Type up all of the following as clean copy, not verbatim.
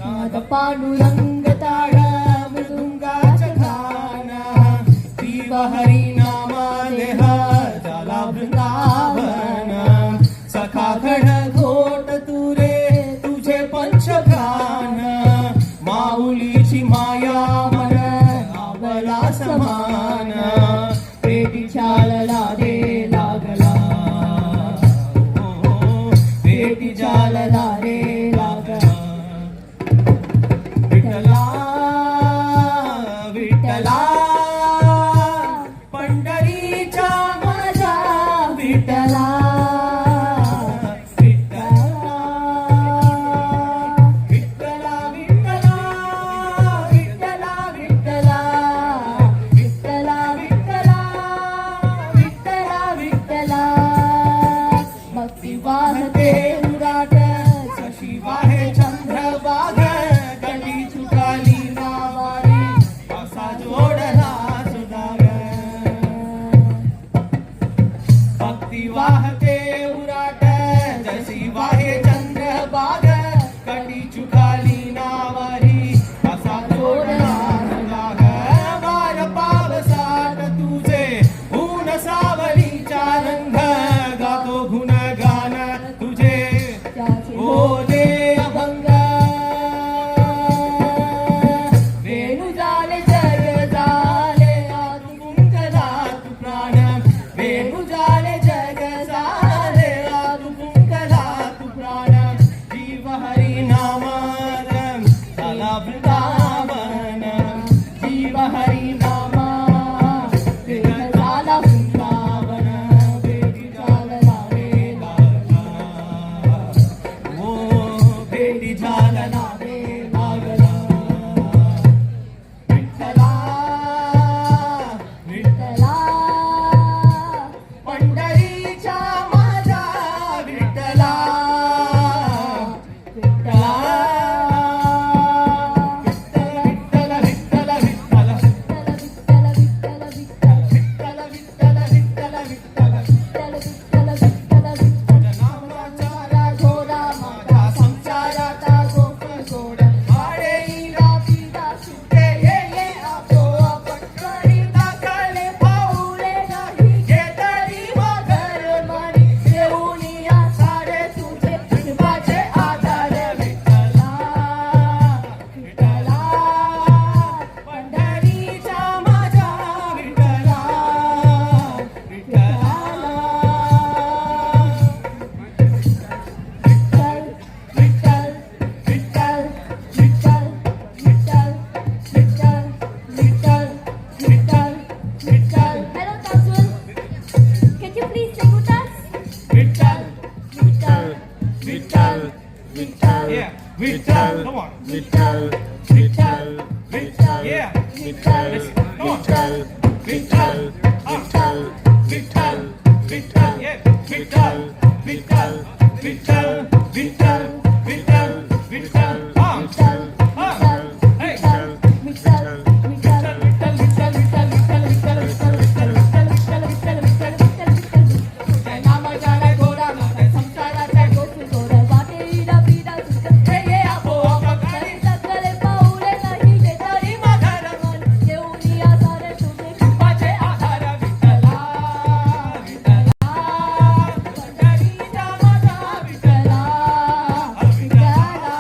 नाद पांडुरंग ताळ मृदुंगाचा गान जीव हरी नामाले झाला वृंदावन सखा घड घोट तुरे तुझे पंचप्राण माऊलीची माया मन आवला समान पेटी चालला रे लागला पेटी चालला रे लागला विठ्ठला विठ्ठला पंढरीच्या माझा विठ्ठला वाहते उराट जशी वाहे चंद्रभाग गली चुकाली नावारी असा जोडला सुधार भक्ती वाहते उराट जशी वाहे चंद्रभाग गली चुकाली नावारी असा जोडला सुधार वार पावसात तुझे ऊन सावलीचा रंग गातो गुण ओले अभंग वेणू झाले जग झाले आतु पुंकला तू प्राण वेणू झाले जग झाले आतु पुंकला तू प्राण जीव हरी नामान झाला वृंदावन जीव हरी नामा झाला वृंदावन बेटी झाला रे पेटी झालना रे लागला विठ्ठला विठ्ठला पंढरीच्या माझा विठ्ठला विठ्ठला Vitthal Vitthal Vitthal Vitthal Vitthal Vitthal Vitthal Vitthal Yeah, Vittal, come on. Vittal, Vittal, Vittal, yeah. Vittal, come on. Vittal, Vittal, Vittal, Vittal, Vittal, yeah. Vittal, Vittal, Vittal, Vittal, Vittal, Vittal, Vittal, hey. Vittal, Vittal, Vittal, Vittal, Vittal, Vittal, Vittal, Vittal, Vittal, Vittal, Vittal, Vittal, Vittal. जय नाम जय गोरा जय संसारा जय गोसु गोरा वाटे इडा पीडा सुख हे ये आपो अपकारी सकले पाऊले नाही जे तरी माघार मन येऊनी आधार तुझे कृपाचे आधार विठ्ठला विठ्ठला पंढरीचा माझा विठ्ठला विठ्ठला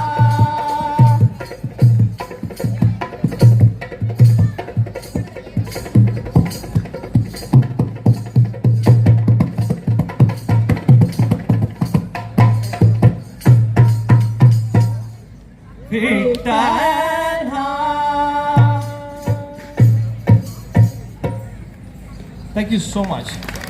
Thank you so much.